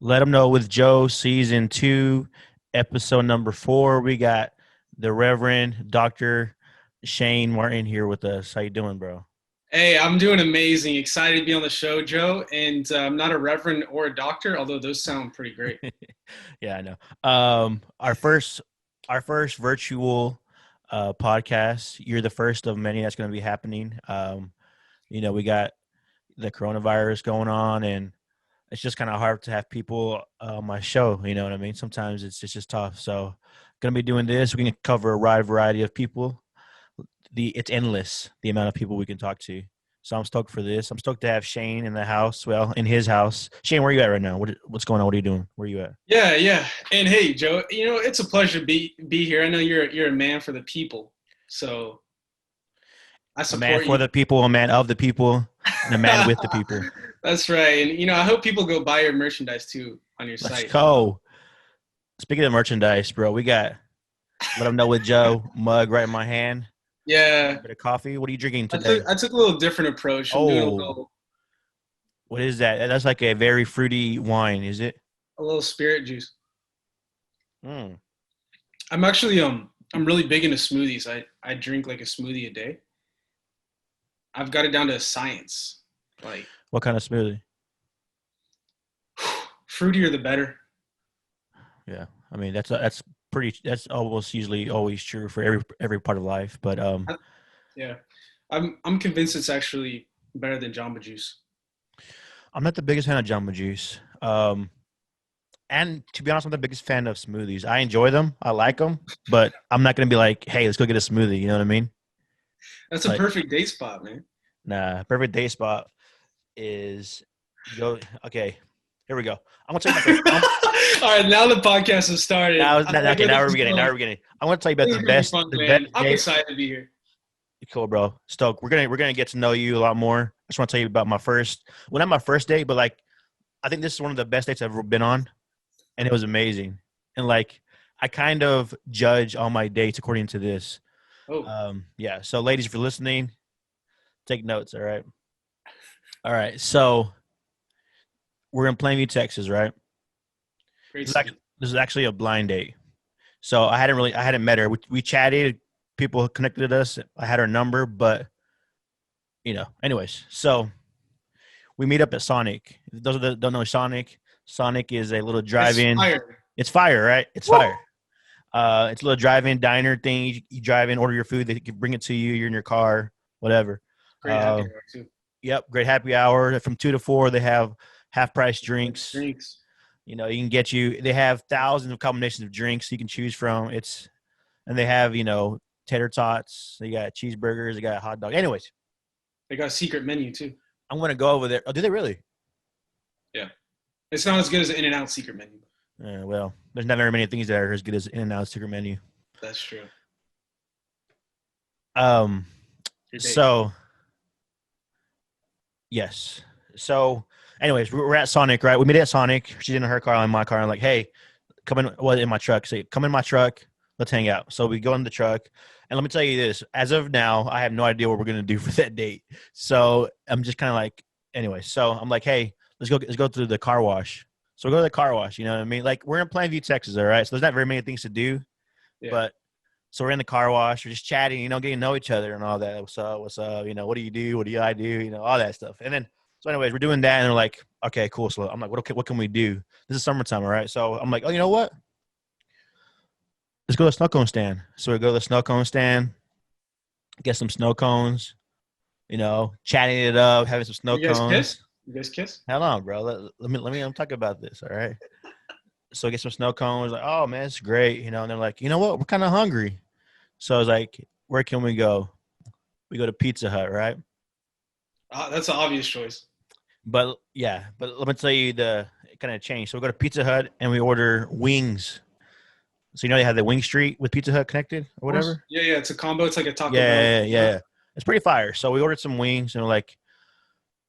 Let them know with Joe, season 2, episode number 4. We got the Reverend Dr. Shane Martin here with us. How you doing, bro? Hey, I'm doing amazing. Excited to be on the show, Joe. And I'm not a reverend or a doctor, although those sound pretty great. Yeah, I know. Our first virtual podcast. You're the first of many that's going to be happening. We got the coronavirus going on, and it's just kind of hard to have people on my show. You know what I mean? Sometimes it's just tough. So, gonna be doing this. We can cover a wide variety of people. It's endless the amount of people we can talk to. So I'm stoked for this. I'm stoked to have Shane in the house. Well, in his house. Shane, where are you at right now? What's going on? What are you doing? Where are you at? Yeah, yeah. And hey, Joe, it's a pleasure to be here. I know you're a man for the people, so I A man support for you. the people, a man of the people, and a man with the people. That's right. And I hope people go buy your merchandise too on your Let's site. go. Speaking of merchandise, bro, we got Let Them Know with Joe mug right in my hand. A Yeah, little bit of coffee. What are you drinking I today? took I took a little different approach. I'm doing a Oh, little what is that? That's like a very fruity wine, is it? a little spirit juice. Mm. I'm really big into smoothies. I drink like a smoothie a day. I've got it down to science. Like What kind of smoothie? fruitier the better. Yeah, I mean that's almost usually always true for every part of life. But Yeah, I'm convinced it's actually better than Jamba Juice. I'm not the biggest fan of Jamba Juice. And to be honest, I'm the biggest fan of smoothies. I enjoy them, I like them, but I'm not gonna be like, hey, let's go get a smoothie. You know what I mean? That's a Like, perfect date spot, man. nah. Perfect day spot is you go. Okay, here we go. I'm gonna tell you about the. All right, now the podcast has started. I like Okay, where now this we're is beginning. Now going. we're beginning. I want to tell you about This is gonna be fun, the man. best I'm day. excited to be here. Cool, bro. Stoke. We're gonna get to know you a lot more. I just want to tell you about my first. Well, not my first date, but like I think this is one of the best dates I've ever been on, and it was amazing. And like I kind of judge all my dates according to this. Oh, Yeah. So, ladies, if you're listening, take notes. All right. All right. So we're in Plainview, Texas, right? great This is actually city. this is actually a blind date. So I hadn't met her. We chatted. People connected us. I had her number, but anyways. So we meet up at Sonic. Those that don't know Sonic, Sonic is a little It's drive-in. fire. It's fire, right? It's Woo! fire. It's a little drive-in diner thing. You drive in, order your food. They can bring it to you. You're in your car, whatever. Great happy Uh, hour too. yep, great happy hour from 2 to 4. They have half-price drinks. Drinks. You can get you. They have thousands of combinations of drinks you can choose from. And they have tater tots. They got cheeseburgers. They got hot dog. Anyways, They got a secret menu too. I'm gonna go over there. Oh, did they really? Yeah, it's not as good as the In-N-Out secret menu. Well, there's not very many things that are as good as In-N-Out secret menu. That's true. Um. Your date. So yes. So, anyways, we're at Sonic, right? We meet at Sonic. She's in her car, I'm in my car. I'm like, hey, come in. Well, in my truck. Say, come in my truck. Let's hang out. So we go in the truck, and let me tell you this: as of now, I have no idea what we're gonna do for that date. So I'm just kind of like, anyway. So I'm like, hey, let's go to the car wash. So we go to the car wash. You know what I mean? Like we're in Plainview, Texas, all right. So there's not very many things to do, Yeah. but so we're in the car wash. We're just chatting, getting to know each other and all that. What's up? What's up? What do you do? What do I do? All that stuff. And then so, anyways, we're doing that, and they're like, okay, cool. So I'm like, what can we do? This is summertime, all right? So I'm like, oh, you know what? Let's go to the snow cone stand. So we go to the snow cone stand, get some snow cones, chatting it up, having some snow You guys cones. kiss? You guys kiss? Hell on, bro. I'm talking about this, all right? So I get some snow cones, like, oh man, it's great, and they're like, you know what? We're kind of hungry. So I was like, where can we go? We go to Pizza Hut, right? That's an obvious choice. But yeah, but let me tell you the kind of change. So we go to Pizza Hut and we order wings. So they have the Wing Street with Pizza Hut connected or Of course. whatever. Yeah, yeah. It's a combo. It's like a Taco Bell. Yeah. It's pretty fire. So we ordered some wings and we're like,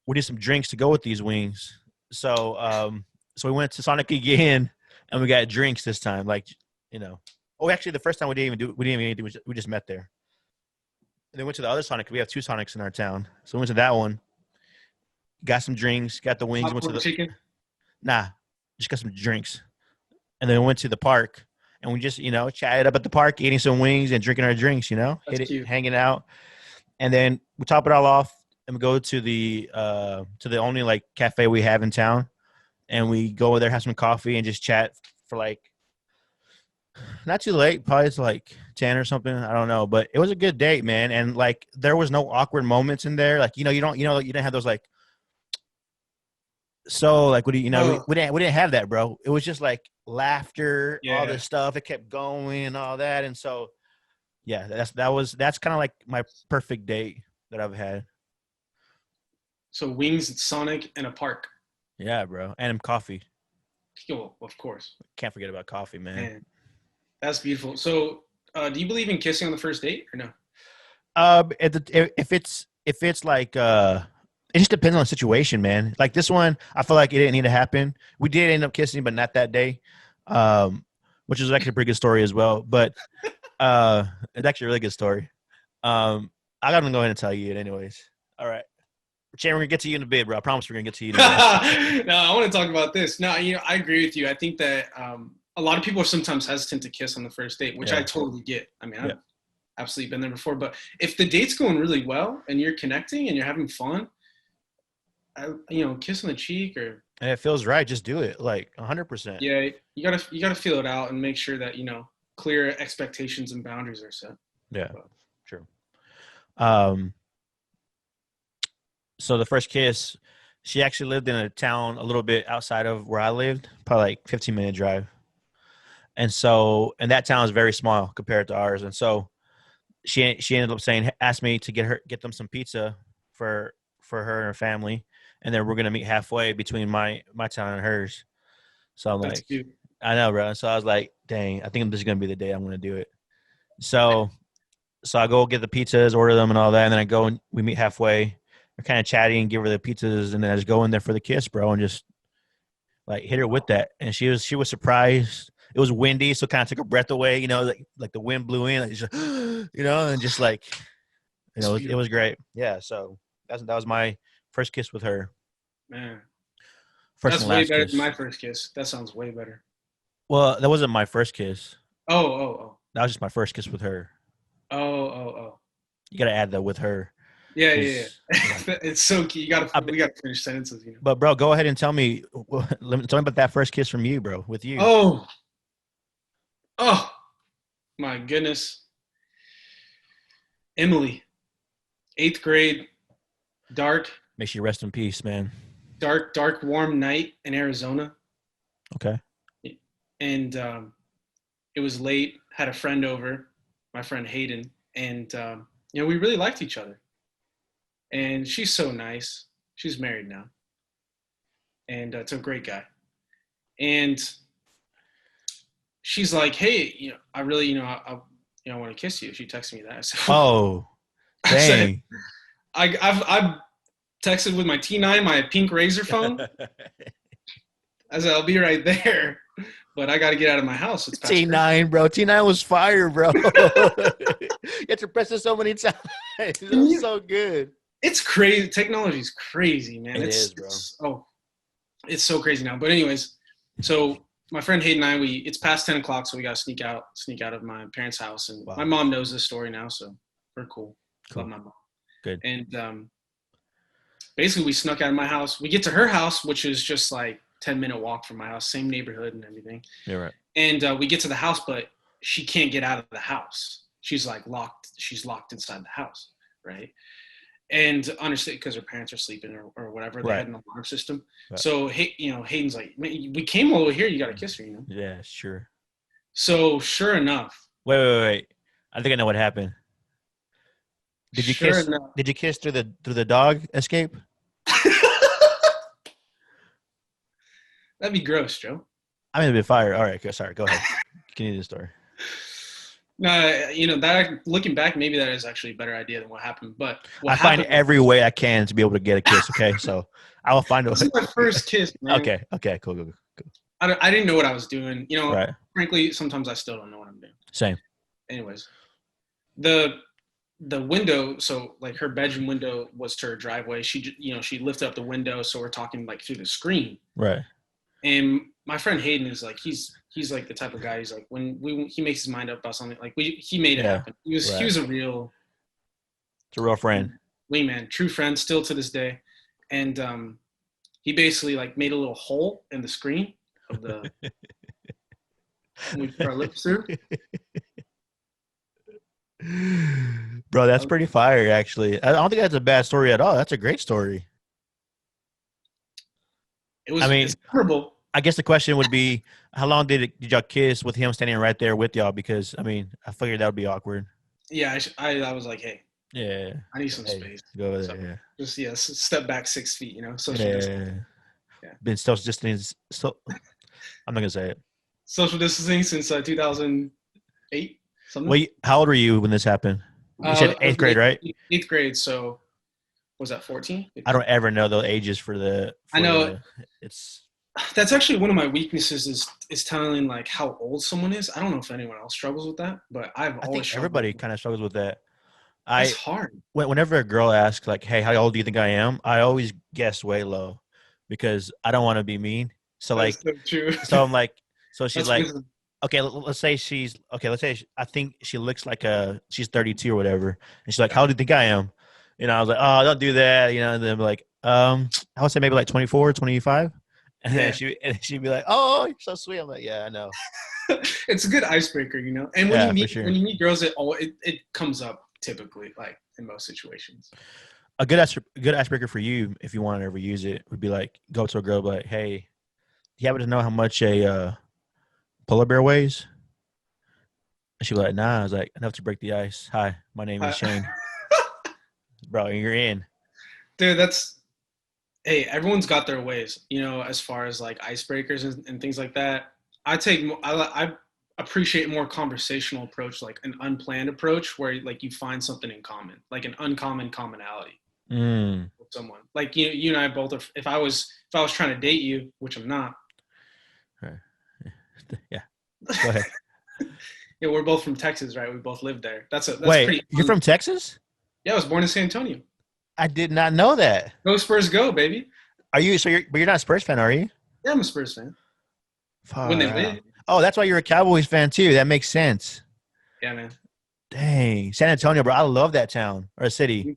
we need some drinks to go with these wings. So we went to Sonic again and we got drinks this time. Like, oh, actually, the first time we didn't even do. We just met there. And then went to the other Sonic. We have two Sonics in our town, so we went to that one. Got some drinks. Got the wings. Went to Popcorn the chicken. nah, just got some drinks, and then we went to the park, and we just chatted up at the park, eating some wings and drinking our drinks. That's Hit it, cute. hanging out, and then we top it all off and we go to the only like cafe we have in town, and we go over there, have some coffee, and just chat for like not too late, probably it's like 10 or something. I don't know, but it was a good date, man. And like there was no awkward moments in there. Like you didn't have those like so like what do Oh, we didn't have that, bro. It was just like laughter, all yeah. this stuff. It kept going and all that, and so yeah, that's kind of like my perfect date that I've had. So wings, Sonic, and a park. Yeah, bro, and coffee. Oh, of course. Can't forget about coffee, man. Man, that's beautiful. So, do you believe in kissing on the first date or no? If it's like it just depends on the situation, man. Like this one, I feel like it didn't need to happen. We did end up kissing, but not that day, which is actually a pretty good story as well. But it's actually a really good story. I gotta go ahead and tell you it anyways. All right, Chan, we're gonna get to you in a bit, bro. I promise we're gonna get to you in a bit. No, I want to talk about this. No, I agree with you. I think that a lot of people are sometimes hesitant to kiss on the first date, which I Yeah, totally get. I mean, yeah, I've absolutely been there before. But if the date's going really well and you're connecting and you're having fun, kiss on the cheek or and it feels right. Just do it, like 100%. yeah, you gotta feel it out and make sure that clear expectations and boundaries are set. Yeah, But, sure. Um, so the first kiss, she actually lived in a town a little bit outside of where I lived, probably like 15-minute drive. And that town is very small compared to ours. And so she ended up asked me to get them some pizza for her and her family, and then we're gonna meet halfway between my town and hers. So I'm that's like, cute. I know, bro. So I was like, dang, I think this is gonna be the day I'm gonna do it. So I go get the pizzas, order them, and all that, and then I go and we meet halfway. We're kind of chatting, give her the pizzas, and then I just go in there for the kiss, bro, and just like hit her with that. And she was surprised. It was windy, so kind of took her breath away. Like the wind blew in, like, just, and just like It's it was beautiful, great. Yeah. So that was my first kiss with her, man. first That's and way last better than kiss. my first kiss. That sounds way better. Well, that wasn't my first kiss. Oh, oh, That was just my first kiss with her. oh, oh, oh, oh. You got to add that with her, Yeah, yeah, because yeah. yeah. It's so key. We gotta finish sentences. But bro, go ahead and tell me. Tell me about that first kiss from you, bro. With you. Oh, oh, my goodness. Emily, eighth grade, dark, Make sure you rest in peace, man. dark, warm night in Arizona, Okay. and it was late. Had a friend over, my friend Hayden, and we really liked each other. And she's so nice. She's married now, and it's a great guy. And she's like, "Hey, I really, I want to kiss you." She texted me that. I said, Oh, I said, dang. I've texted with my T9, my pink Razor phone. I said, I'll be right there, but I got to get out of my house. It's past curfew. T9, bro. T9 was fire, bro. You had to press it so many times. It And was so good. it's crazy. Technology's crazy, man. It is, bro. It's so crazy now. But anyways, so my friend Hayden and I, it's past 10 o'clock, so we got to sneak out of my parents' house. And Wow. my mom knows this story now, so we're cool. Cool. Love my mom. Good. And basically, we snuck out of my house. We get to her house, which is just like 10-minute walk from my house, same neighborhood and everything. You're right. And we get to the house, but she can't get out of the house. She's like locked. She's locked inside the house, right? And understand because her parents are sleeping or whatever. They Right. had an alarm system. Right. So Hayden's like, "Man, we came all over here. You got to kiss her, Yeah, sure. So sure enough. Wait. I think I know what happened. Did you kiss? Enough. Did you kiss through the dog escape? That'd be gross, Joe. I mean, a bit fire. All right, sorry. Go ahead. Continue the story. No, that looking back, maybe that is actually a better idea than what happened. But I find every way I can to be able to get a kiss. Okay, so I will find a way. This is my first kiss, man. Okay, cool. I didn't know what I was doing. Right. Frankly, sometimes I still don't know what I'm doing. Same. Anyways, the window, so like her bedroom window was to her driveway. She lifted up the window, so we're talking like through the screen. Right. And my friend Hayden is like he's like the type of guy. He's like he makes his mind up about something, like he made it Yeah. happen. He Right. was a real It's a real friend. wingman, true friend, still to this day, and he basically like made a little hole in the screen of the when we put our lips through. Bro, that's pretty fire, actually. I don't think that's a bad story at all. That's a great story. I mean, It's terrible. I guess the question would be, how long did y'all kiss with him standing right there with y'all? Because I mean, I figured that would be awkward. Yeah, I was like, hey, Yeah. I need some Hey, space. go over So there. just step back 6 feet. Yeah. Social distance. Yeah. Yeah, Been social distance. So I'm not gonna say it. social distancing since 2008 something. Well, how old were you when this happened? You said I was eighth in grade, right? eighth grade, so was that 14? I don't ever know the ages for I know the. It's that's actually one of my weaknesses is telling like how old someone is. I don't know if anyone else struggles with that, but I've I always think struggled. everybody kind of struggles with that. That's I hard. whenever a girl asks like, "Hey, how old do you think I am?" I always guess way low because I don't want to be mean. So That's like, so true. so I'm like, so she's That's like, wisdom. okay, let's say she's okay. Let's say I think she looks like she's 32 or whatever, and she's like, "How old do you think I am?" I was like, "Oh, don't do that," and then I'm like, I would say maybe like 24, 25. And then Yeah, she'd be like, "Oh, you're so sweet." I'm like, "Yeah, I know." it's a good icebreaker, And Yeah, for sure. when you meet girls, it comes up typically, like in most situations. A good icebreaker for you, if you want to ever use it, would be like go to a girl, be like, "Hey, do you happen to know how much a polar bear weighs?" And she'd be like, "Nah." I was like, "Enough to break the ice. Hi, my name is Uh, Shane, bro. You're in." dude, that's hey, everyone's got their ways, as far as like icebreakers and things like that. I appreciate more conversational approach, like an unplanned approach where like you find something in common, like an uncommon commonality Mm. with someone. Like you and I both are, if I was trying to date you, which I'm not. Right. Yeah. Go ahead. Yeah, we're both from Texas, right? We both lived there. That's Wait, pretty you're from Texas? Yeah, I was born in San Antonio. I did not know that. Go Spurs, go, baby. Are you? But you're not a Spurs fan, are you? Yeah, I'm a Spurs fan. When Far they out. win. Oh, that's why you're a Cowboys fan too. That makes sense. Yeah, man. Dang, San Antonio, bro. I love that town or city.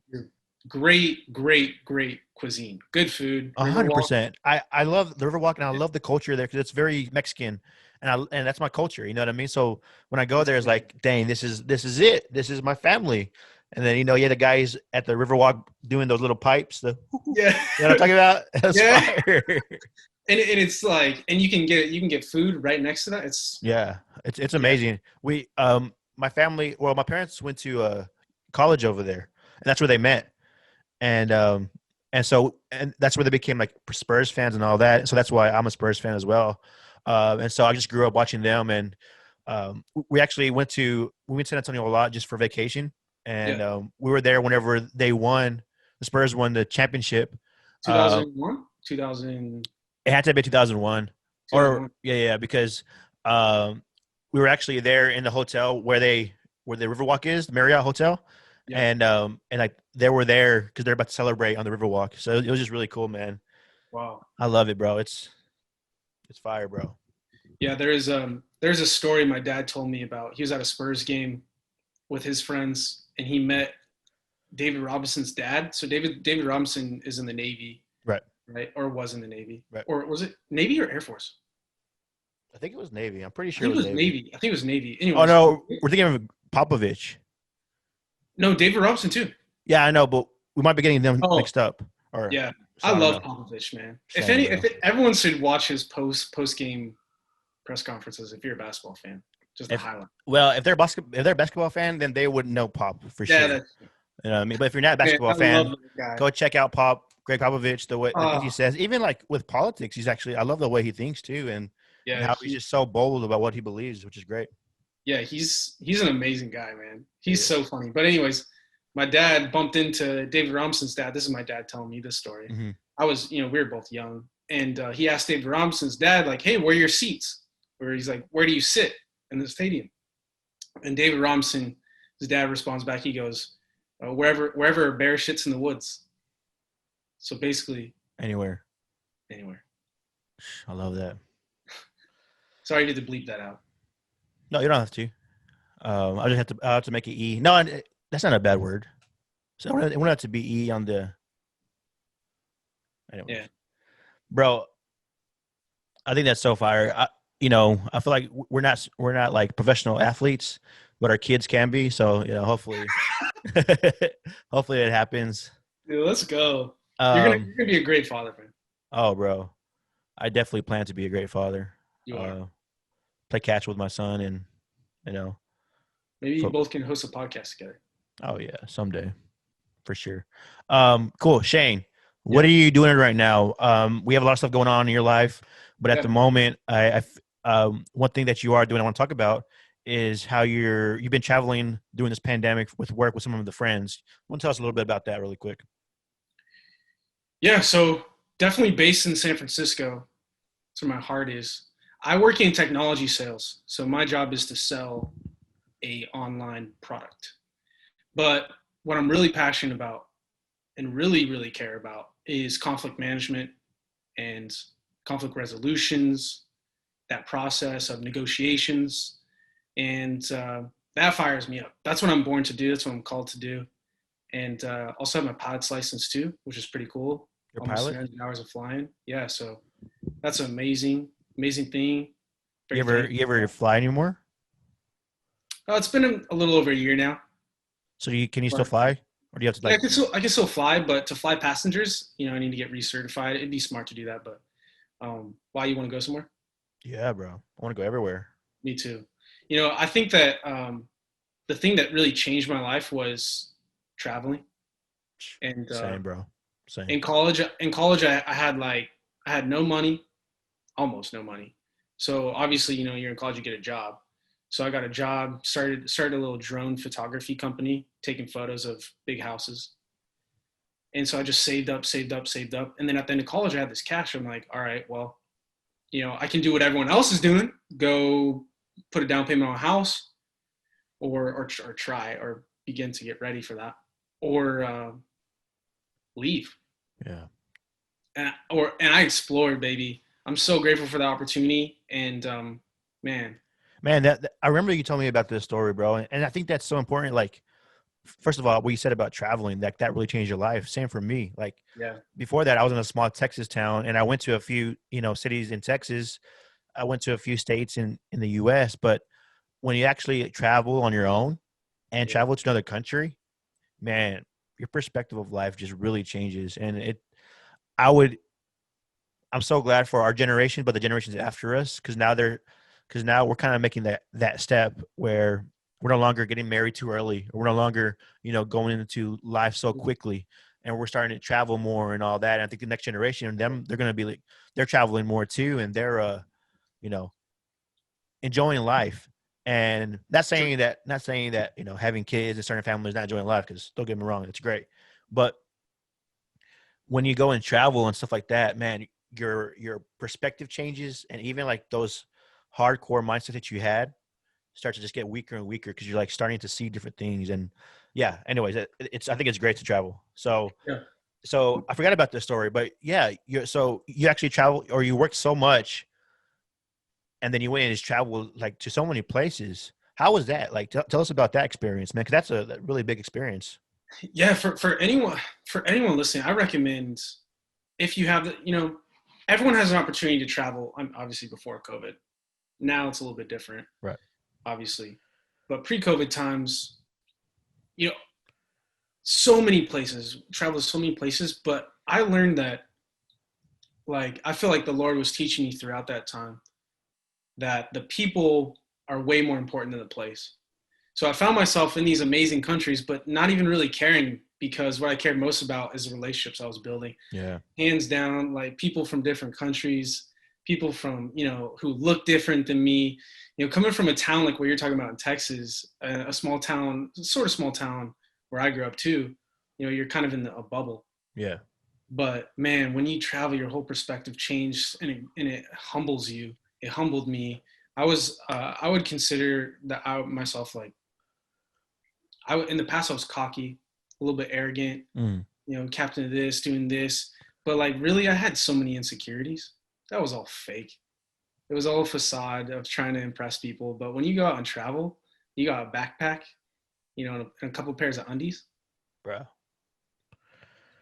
Great, great, great cuisine. Good food. A hundred Riverwalk. percent. I love the Riverwalk and I love the culture there because it's very Mexican, and that's my culture. You know what I mean? So when I go It's there, it's amazing. like, dang, this is it. This is my family. And then you had the guys at the Riverwalk doing those little pipes. You Yeah. know what I'm talking about? That's Yeah. fire. And it's like, and you can get food right next to that. It's Yeah, it's yeah. amazing. My family, well, my parents went to college over there, and that's where they met. And that's where they became like Spurs fans and all that. So that's why I'm a Spurs fan as well. And so I just grew up watching them, and we actually we went to San Antonio a lot just for vacation, and Yeah. we were there whenever the Spurs won the championship. Uh, 2001, 2000, it had to be 2001, or 2001. yeah, because um, we were actually there in the hotel where the Riverwalk is, the Marriott Hotel, Yeah. and like they were there because they're about to celebrate on the Riverwalk. So it was just really cool, man. Wow. I love it, bro. It's fire, bro. Yeah, there's a story my dad told me about. He was at a Spurs game with his friends and he met David Robinson's dad. So David Robinson is in the Navy, Right, right? Or was in the Navy. right. Or was it Navy or Air Force? I think it was Navy. I'm pretty I sure it think it was was Navy. Navy. I think it was Navy. Oh Anyways, no, we're thinking of Popovich. no, David Robinson too. Yeah, I know, but we might be getting them Oh, mixed up. Or yeah. I so I don't love know. Popovich, man. Same, bro. Everyone should watch his post game press conferences if you're a basketball fan. Just a If highlight. if they're a basketball fan, then they would know Pop for Yeah, sure. You know what I mean? But if you're not a man, basketball I love fan, that guy. go check out Greg Popovich, the things he Uh, says. Even like with politics, I love the way he thinks too, and yeah, how he's just so bold about what he believes, which is great. he's an amazing guy, man. He He's is. so funny. But anyways, my dad bumped into David Robinson's dad. This is my dad telling me this story. Mm-hmm. I was, we were both young, and he asked David Robinson's dad, like, "Hey, where are your seats?" Where he's like, "Where do you sit in the stadium?" And David Robinson, his dad responds back. He goes, "Wherever a bear shits in the woods." So basically, Anywhere. anywhere. I love that. Sorry, I need to bleep that out. No, you don't have to. I have to make it E. No, that's not a bad word. So it won't have to be E on the. Yeah. Anyways, bro, I think that's so fire. I feel like we're not like professional athletes, but our kids can be. So hopefully, hopefully it happens. Dude, let's go. Um, You're gonna be a great father, man. oh, bro, I definitely plan to be a great father. You are. Uh, Play catch with my son, and you know, Maybe you fo- both can host a podcast together. oh yeah, someday for sure. Cool, Shane. What Yeah. are you doing right now? We have a lot of stuff going on in your life, but at the Yeah. moment, one thing that you are doing, I want to talk about is how you've been traveling during this pandemic with work with some of the friends. Want to tell us a little bit about that really quick? Yeah. So definitely based in San Francisco. That's where my heart is. I work in technology sales. So my job is to sell a online product. But what I'm really passionate about and really, really care about is conflict management and conflict resolutions, that process of negotiations. And that fires me up. That's what I'm born to do. That's what I'm called to do. And also have my pilot's license too, which is pretty cool. Your Almost pilot? 300 hours of flying. Yeah, so that's an amazing, amazing thing. You Very ever thankful you for ever that. fly anymore? It's been a little over a year now. So can you still But fly, or do you have to yeah, like? I can still fly, but to fly passengers, I need to get recertified. It'd be smart to do that. But why you want to go somewhere? Yeah, bro, I want to go everywhere. Me too. I think that the thing that really changed my life was traveling. And Same, bro. Same. in college, I had no money, almost no money. So obviously, you're in college, you get a job. So I got a job, started a little drone photography company, taking photos of big houses. And so I just saved up, saved up, saved up. And then at the end of college, I had this cash. I'm like, all right, well, I can do what everyone else is doing. Go put a down payment on a house, or try or begin to get ready for that, or leave. Yeah. And I explored, baby. I'm so grateful for the opportunity. And man, Man, I remember you told me about this story, bro, and I think that's so important. Like, first of all, what you said about traveling, that really changed your life. Same for me. Like yeah, before that, I was in a small Texas town, and I went to a few, cities in Texas. I went to a few states in the U.S. But when you actually travel on your own and yeah, travel to another country, man, your perspective of life just really changes. And I would, I'm so glad for our generation, but the generations after us, because now we're kind of making that step where we're no longer getting married too early, or we're no longer, going into life so quickly, and we're starting to travel more and all that. And I think the next generation, them, they're going to be like, they're traveling more too, and they're, you know, enjoying life. And not saying that having kids and starting a family is not enjoying life, because don't get me wrong, it's great, but when you go and travel and stuff like that, man, your perspective changes, and even like those hardcore mindset that you had start to just get weaker and weaker, because you're like starting to see different things. And yeah, anyways, it's I think it's great to travel. So yeah. so I forgot about this story, but yeah, you actually travel, or you worked so much, and then you went and just traveled like to so many places. How was that? Like, tell us about that experience, man, because that's a really big experience. Yeah, for anyone listening, I recommend, if you have everyone has an opportunity to travel. Obviously before COVID. Now it's a little bit different, Right. obviously, but pre-COVID times, you know, so many places, travel to so many places. But I learned that, like, I feel like the Lord was teaching me throughout that time that the people are way more important than the place. So I found myself in these amazing countries, but not even really caring, because what I cared most about is the relationships I was building. Yeah. Hands down, like people from different countries, people from, who look different than me. Coming from a town like what you're talking about in Texas, a small town, sort of small town where I grew up too, you're kind of in a bubble. Yeah. But man, when you travel, your whole perspective changed, and it humbles you. It humbled me. I would consider that myself, like, in the past I was cocky, a little bit arrogant, Mm. captain of this, doing this, but like really I had so many insecurities. That was all fake. It was all a facade of trying to impress people. But when you go out and travel, you got a backpack, and a couple pairs of undies. bro.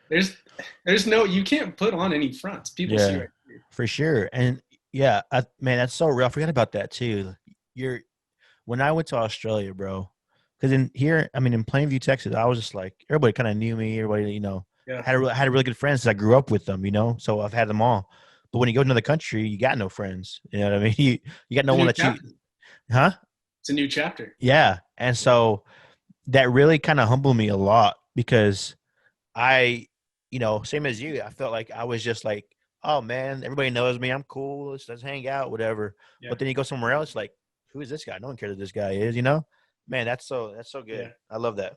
There's there's no you can't put on any fronts. People see Yeah, right through. for sure. And yeah, man, that's so real. I forgot about that too. You're when I went to Australia, bro. Because in here, I mean, in Plainview, Texas, I was just like everybody kind of knew me. Everybody, Yeah. had a really good friends. 'Cause I grew up with them, so I've had them all. But when you go to another country, you got no friends. You know what I mean? You got It's no a one new that you, chapter. huh? It's a new chapter. Yeah. And so that really kind of humbled me a lot because I, same as you, I felt like I was just like, oh man, everybody knows me. I'm cool. Let's hang out, whatever. Yeah. But then you go somewhere else, like, who is this guy? No one cares who this guy is, Man, that's so good. Yeah. I love that.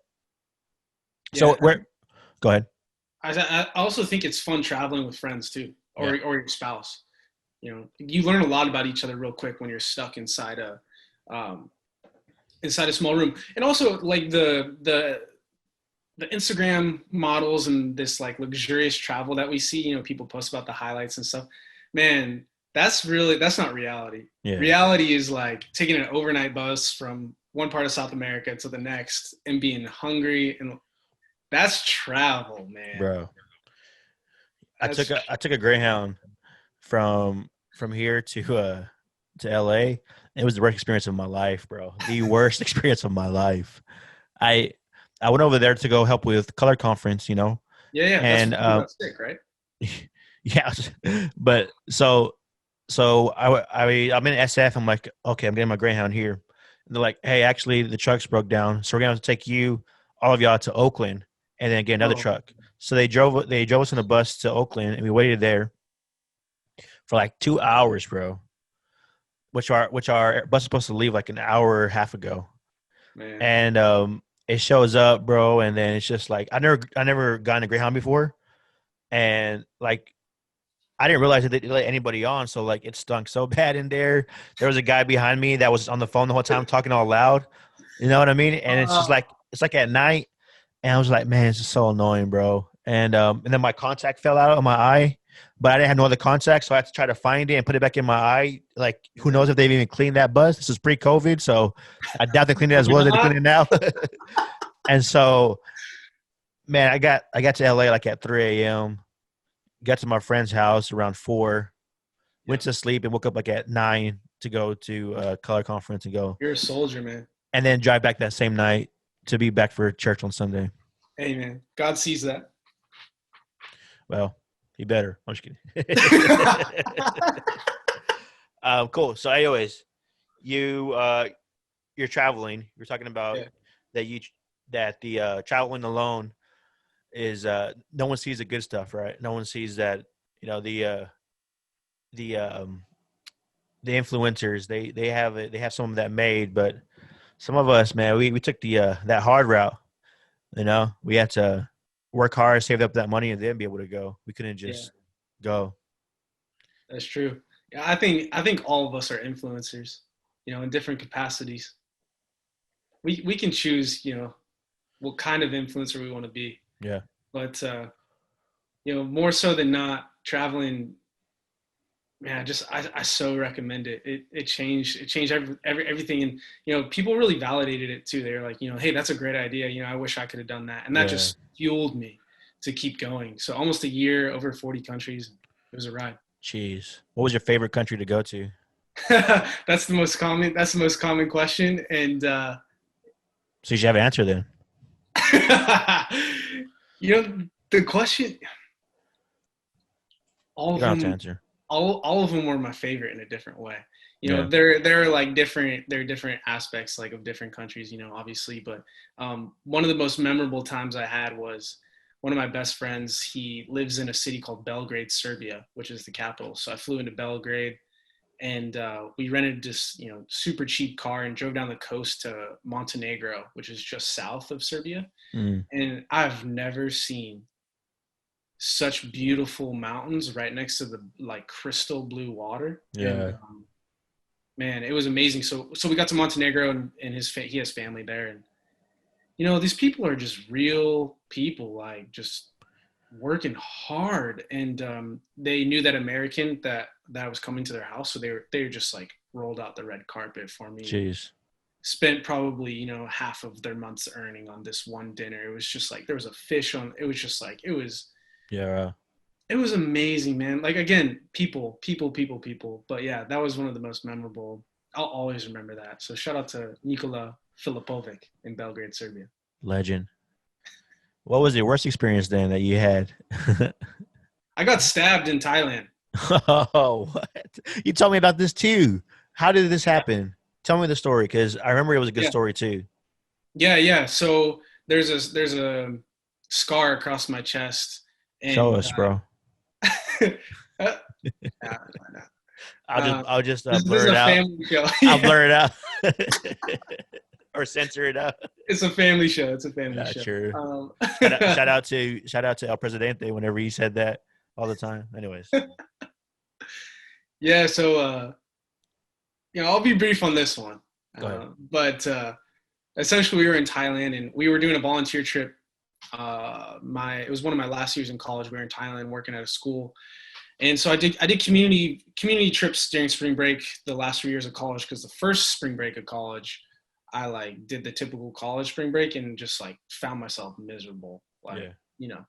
So Yeah. where go ahead. I also think it's fun traveling with friends too, Yeah. or your spouse. You learn a lot about each other real quick when you're stuck um, inside a small room, and also like the Instagram models and this like luxurious travel that we see. People post about the highlights and stuff. Man, that's not reality. Yeah. Reality is like taking an overnight bus from one part of South America to the next and being hungry, and that's travel, man. Bro. That's I took a Greyhound from here to LA. It was the worst experience of my life, bro. The worst experience of my life. I I went over there to go help with color conference, yeah. That's and what you got sick, right? yeah, but I'm in SF. I'm like, okay, I'm getting my Greyhound here. And they're like, hey, actually, the truck's broke down, so we're gonna have to take all of y'all to Oakland, and then get another Oh, truck. So they drove us on a bus to Oakland, and we waited there for like 2 hours, bro. Which our bus is supposed to leave like an hour and a half ago, man. and it shows up, bro, and then it's just like I never gotten a Greyhound before, and like I didn't realize that they didn't let anybody on, so like it stunk so bad in there. There was a guy behind me that was on the phone the whole time talking all loud. You know what I mean? And it's just Uh, like it's like at night, and I was like, man, this is so annoying, bro. And then my contact fell out of my eye, but I didn't have no other contact, so I had to try to find it and put it back in my eye. Like, who knows if they've even cleaned that bus? This is pre-COVID, so I doubt they cleaned it as well as they clean it now. And so, man, I got to LA like at 3 a.m. Got to my friend's house around 4. yeah, Went to sleep and woke up like at 9 to go to a color conference you're a soldier, man. and then drive back that same night to be back for church on Sunday. Hey, man. God sees that. Well, he better. I'm just kidding. Cool. So, anyways, you're traveling. You're talking about Yeah, that you that the traveling alone is no one sees the good stuff, right? No one sees that the the influencers they have some of that made, but some of us, man, we took the that hard route. We had to work hard, save up that money, and then be able to go. We couldn't yeah, just go. that's true. Yeah, I think all of us are influencers, in different capacities. We can choose, what kind of influencer we want to be, Yeah, but more so than not, traveling, man, I so recommend it. It changed everything, and people really validated it too. They're like, hey, that's a great idea. I wish I could have done that, and that yeah. just fueled me to keep going. So almost a year, over 40 countries. It was a ride. Jeez, what was your favorite country to go to? That's the most common. That's the most common question, and So you should have an answer then. the question. All You of don't have to them answer. all of them were my favorite in a different way. Yeah, They're like different. There are different aspects like of different countries. Obviously, but one of the most memorable times I had was one of my best friends. He lives in a city called Belgrade, Serbia, which is the capital. So I flew into Belgrade, and we rented this super cheap car and drove down the coast to Montenegro, which is just south of Serbia. mm, And I've never seen such beautiful mountains right next to the like crystal blue water. And yeah, man, it was amazing. So we got to Montenegro, and he has family there, and these people are just real people, like just working hard. And they knew that American that that I was coming to their house. So they were just like rolled out the red carpet for me. Jeez. Spent probably, half of their month's earning on this one dinner. It was just like there was a fish on. It was just like Yeah. it was amazing, man. Like again, people, people, people, people. But yeah, that was one of the most memorable. I'll always remember that. So shout out to Nikola Filipovic in Belgrade, Serbia. Legend. What was your worst experience then that you had? I got stabbed in Thailand. Oh, what? You told me about this too. How did this Yeah. happen? Tell me the story, because I remember it was a good Yeah. story too. Yeah, yeah. So there's a scar across my chest, Show and us, bro. uh, I'll just this is blur it a out. family show. I'll Yeah, blur it out or censor it out. it's a family show. It's a family Yeah, show. sure. Um, Shout out to El Presidente whenever he said that all the time. Anyways, yeah. So I'll be brief on this one. go ahead. But essentially, we were in Thailand and we were doing a volunteer trip. It was one of my last years in college. We were in Thailand working at a school, and so I did community trips during spring break the last 3 years of college, because the first spring break of college, I like did the typical college spring break and just like found myself miserable. Like Yeah.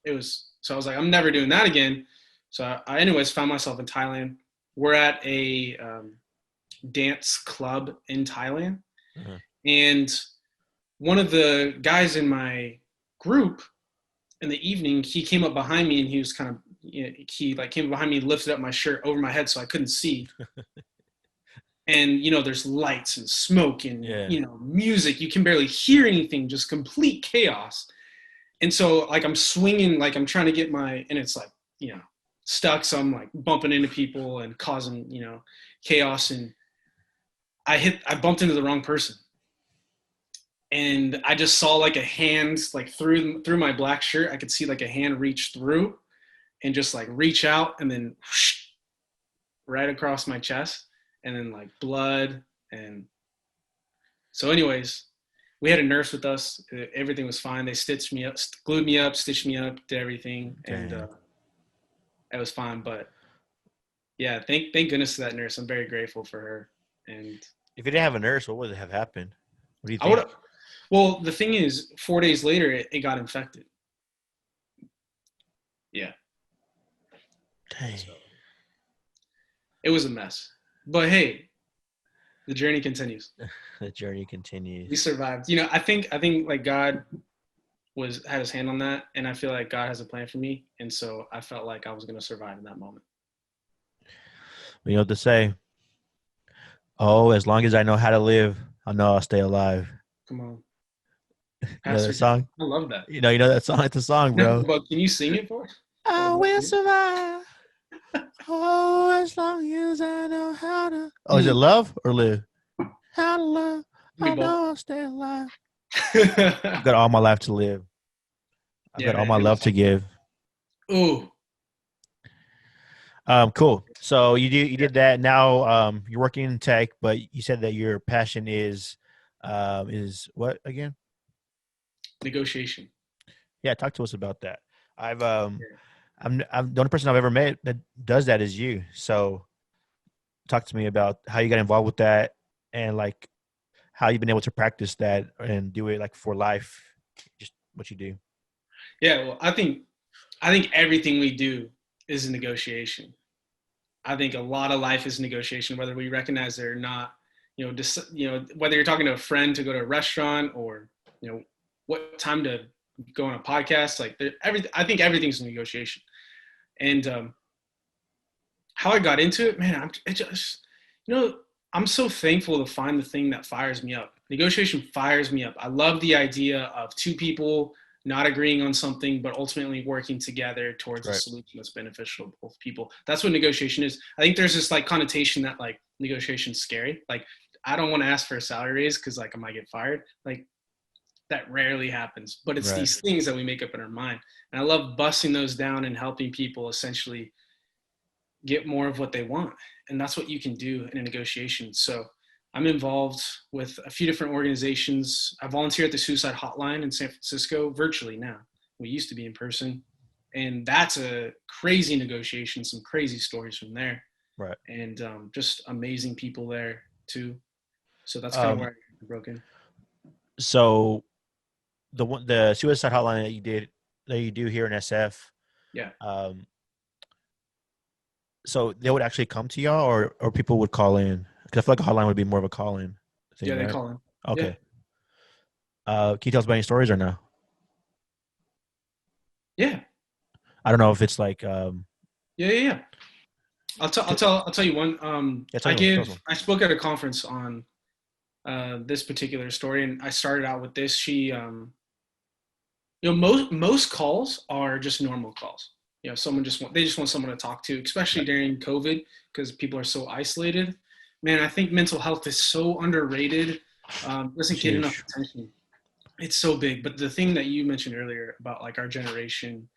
it was, so I was like, I'm never doing that again. So I anyways found myself in Thailand. We're at a dance club in Thailand, Uh-huh. and one of the guys in my group in the evening, he came up behind me and he was kind of, he like came behind me, lifted up my shirt over my head so I couldn't see. And there's lights and smoke and Yeah. music. You can barely hear anything, just complete chaos. And so like I'm swinging, like I'm trying to get and it's like stuck. So I'm like bumping into people and causing chaos. And I bumped into the wrong person. And I just saw like a hand, like through my black shirt, I could see like a hand reach through and just like reach out, and then whoosh, right across my chest, and then like blood. And so anyways, we had a nurse with us. Everything was fine. They stitched me up, glued me up, stitched me up, did everything. And it was fine. But yeah, thank goodness to that nurse. I'm very grateful for her. And if you didn't have a nurse, what would have happened? What do you I would think? well, the thing is, 4 days later, it got infected. Yeah. Dang. So it was a mess. But hey, the journey continues. The journey continues. We survived. I think like God had his hand on that, and I feel like God has a plan for me, and so I felt like I was going to survive in that moment. You know what to say? Oh, as long as I know how to live, I know I'll stay alive. Come on. You know that song? I love that. You know that song? It's a song, bro. No, but can you sing it for us? I will survive. Oh, as long as I know how to. Oh, is it love or live? How to love. I know I'll stay alive. I've got all my life to live. I've got all my love to give. Ooh. Cool. So you did that. Now you're working in tech, but you said that your passion is what again? Negotiation. Yeah, talk to us about that. I'm the only person I've ever met that does that is you. So talk to me about how you got involved with that, and like how you've been able to practice that and do it like for life, just what you do. Yeah, well, I think everything we do is a negotiation. I think a lot of life is negotiation, whether we recognize it or not. Whether you're talking to a friend to go to a restaurant, or what time to go on a podcast, like I think everything's a negotiation. And how I got into it, man, I'm so thankful to find the thing that fires me up. Negotiation fires me up. I love the idea of two people not agreeing on something, but ultimately working together towards a solution that's beneficial to both people. That's what negotiation is. I think there's this like connotation that like negotiation is scary. Like, I don't want to ask for a salary raise because like I might get fired. Like, that rarely happens, but it's these things that we make up in our mind. And I love busting those down and helping people essentially get more of what they want. And that's what you can do in a negotiation. So I'm involved with a few different organizations. I volunteer at the suicide hotline in San Francisco virtually now. We used to be in person. And that's a crazy negotiation, some crazy stories from there. Right. And just amazing people there too. So that's kind of Um, where I broke in. so the suicide hotline that you do here in SF, Yeah. um, so they would actually come to y'all, or people would call in? Because I feel like a hotline would be more of a call in thing, Yeah, they right? call in. Yeah. Okay. Can you tell us about any stories or no? Yeah. I don't know if it's like Yeah. Yeah. Yeah. I'll tell you one. yeah, tell us one. I spoke at a conference on this particular story, and I started out with this. Most calls are just normal calls. They just want someone to talk to, especially Right. during COVID, because people are so isolated. Man, I think mental health is so underrated. It's Doesn't get enough huge. attention. It's so big. But the thing that you mentioned earlier about like our generation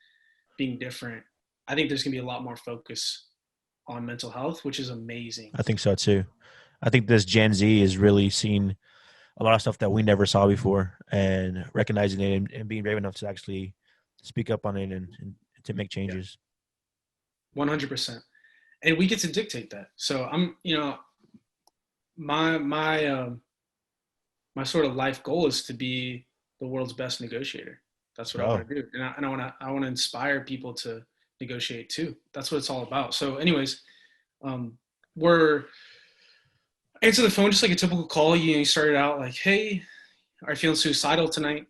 being different, I think there's gonna be a lot more focus on mental health, which is amazing. I think so too. I think this Gen Z is really seeing a lot of stuff that we never saw before, and recognizing it, and being brave enough to actually speak up on it, and to make Yeah, changes. 100%. And we get to dictate that. So my my um, my sort of life goal is to be the world's best negotiator. That's what I Oh, want to do, and I want to inspire people to negotiate too. That's what it's all about. So, anyways, um, we're answer the phone just like a typical call. You started out like, "Hey, are you feeling suicidal tonight?"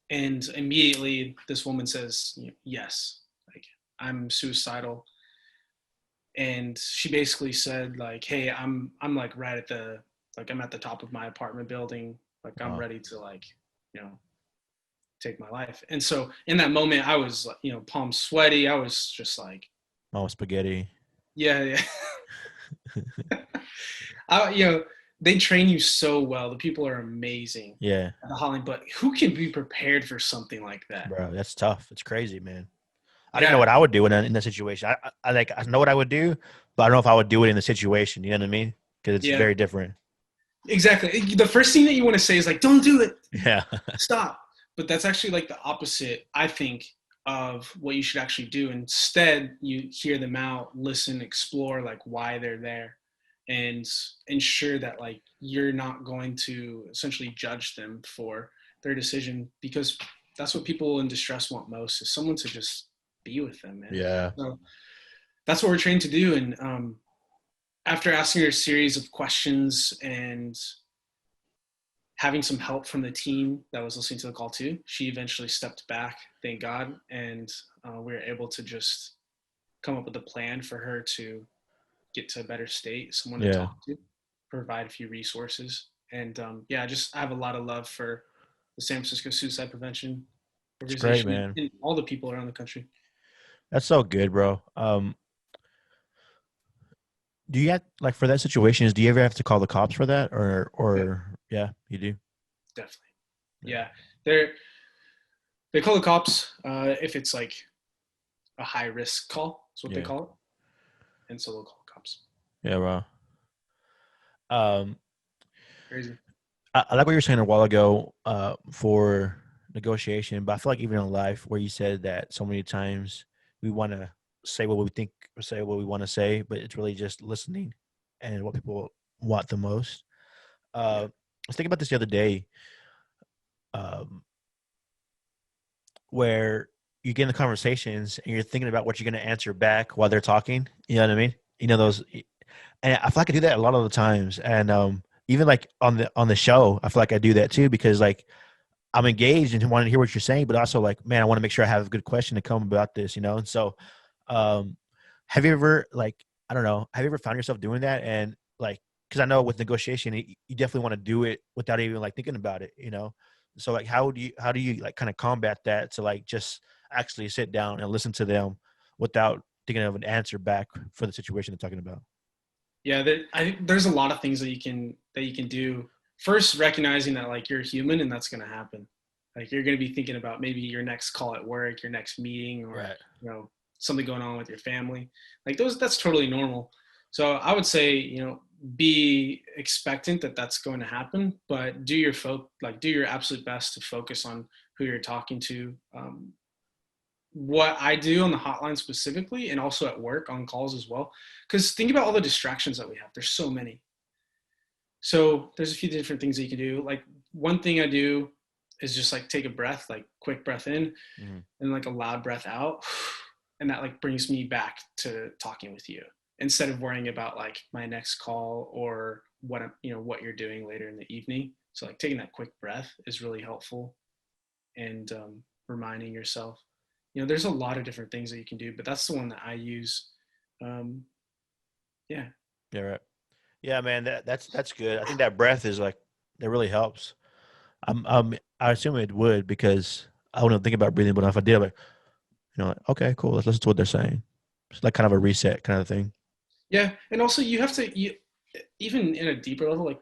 And immediately this woman says, "Yes, like I'm suicidal." And she basically said like, "Hey, I'm like right at the like I'm at the top of my apartment building. Like I'm wow. ready to like you know take my life." And so in that moment, I was like, palms sweaty. I was just like, Mama spaghetti. yeah, yeah. I, they train you so well. The people are amazing Yeah, at the Holland, but who can be prepared for something like that? bro, that's tough. It's crazy, man. I don't even know Yeah, what I would do in that situation. I like I know what I would do, but I don't know if I would do it in the situation. You know what I mean? Because it's yeah, very different. exactly. The first thing that you want to say is like, "Don't do it, Yeah, stop." But that's actually like the opposite, I think, of what you should actually do. Instead, you hear them out, listen, explore like why they're there, and ensure that like you're not going to essentially judge them for their decision, because that's what people in distress want most, is someone to just be with them, man. yeah, So that's what we're trained to do. And after asking her a series of questions and having some help from the team that was listening to the call too, she eventually stepped back, thank God, and we were able to just come up with a plan for her to get to a better state, someone to yeah. talk to, provide a few resources, and I have a lot of love for the San Francisco Suicide Prevention It's great, Organization man. and all the people around the country. That's so good, bro. Do you have like for that situations? Do you ever have to call the cops for that, Yeah, or yeah, you do? definitely. Yeah, Yeah, they call the cops if it's like a high risk call. Is what they yeah, call it, and so they'll call the cops. yeah, bro. Um, Crazy. I like what you were saying a while ago for negotiation, but I feel like even in life where you said that so many times we want to say what we think or say what we want to say, but it's really just listening and what people want the most. Yeah. I was thinking about this the other day, um, where you get in the conversations and you're thinking about what you're going to answer back while they're talking. You know what I mean? You know those, and I feel like I do that a lot of the times, and even like on the show, I feel like I do that too because like I'm engaged and want to hear what you're saying, but also like, man, I want to make sure I have a good question to come about this, you know? And so, um, have you ever like, I don't know, have you ever found yourself doing that? And like, cause I know with negotiation, you definitely want to do it without even like thinking about it, you know? So like, how do you like kind of combat that to like, just actually sit down and listen to them without thinking of an answer back for the situation they're talking about? Yeah, I think there's a lot of things that you can do. First, recognizing that like you're human and that's going to happen. Like you're going to be thinking about maybe your next call at work, your next meeting, or Right. something going on with your family. Like that's totally normal. So I would say be expectant that that's going to happen, but do your absolute best to focus on who you're talking to. what I do on the hotline specifically, and also at work on calls as well. Because think about all the distractions that we have. There's so many. So there's a few different things that you can do. Like one thing I do is just like take a breath, like quick breath in, Mhm. and like a loud breath out, and that like brings me back to talking with you instead of worrying about like my next call or what I'm, what you're doing later in the evening. So like taking that quick breath is really helpful, and reminding yourself. There's a lot of different things that you can do, but that's the one that I use. Um, yeah, Yeah, right. Yeah, man, that's good. I think that breath is like that really helps. I assume it would because I wouldn't think about breathing, but if I did, like, like, okay, cool, let's listen to what they're saying. It's like kind of a reset kind of thing. yeah, and also you have to even in a deeper level, like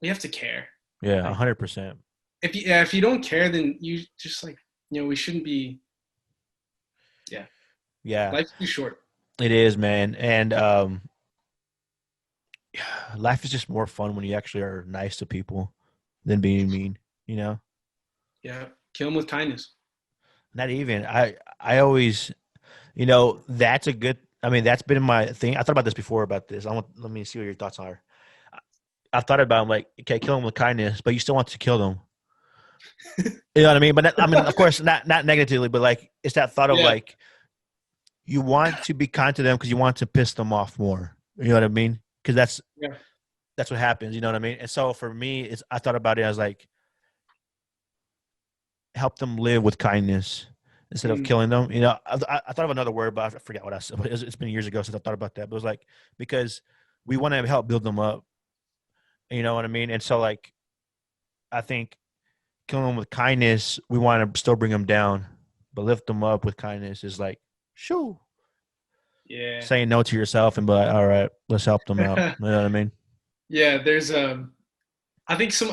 we have to care. Yeah, Like 100%. if you don't care, then you just like we shouldn't be. Yeah, Yeah, life's too short. it is, man. And life is just more fun when you actually are nice to people than being mean. You know, Yeah, kill them with kindness. not even. I always, that's a good. I mean, that's been my thing. I thought about this before about this. Let me see what your thoughts are. I thought about, I'm like, okay, kill them with kindness, but you still want to kill them. You know what I mean? But I mean, of course, not negatively, but like it's that thought of Yeah, like you want to be kind to them because you want to piss them off more. You know what I mean? Because yeah. that's what happens. You know what I mean? And so for me, I thought about it as like help them live with kindness instead of Mm, killing them. I thought of another word, but I forgot what I said. But it's been years ago since I thought about that. But it was like because we want to help build them up. You know what I mean? And so like I think killing them with kindness, we want to still bring them down, but lift them up with kindness is like, shoo, yeah. saying no to yourself and be like, all right, let's help them out. You know what I mean? Yeah, there's I think some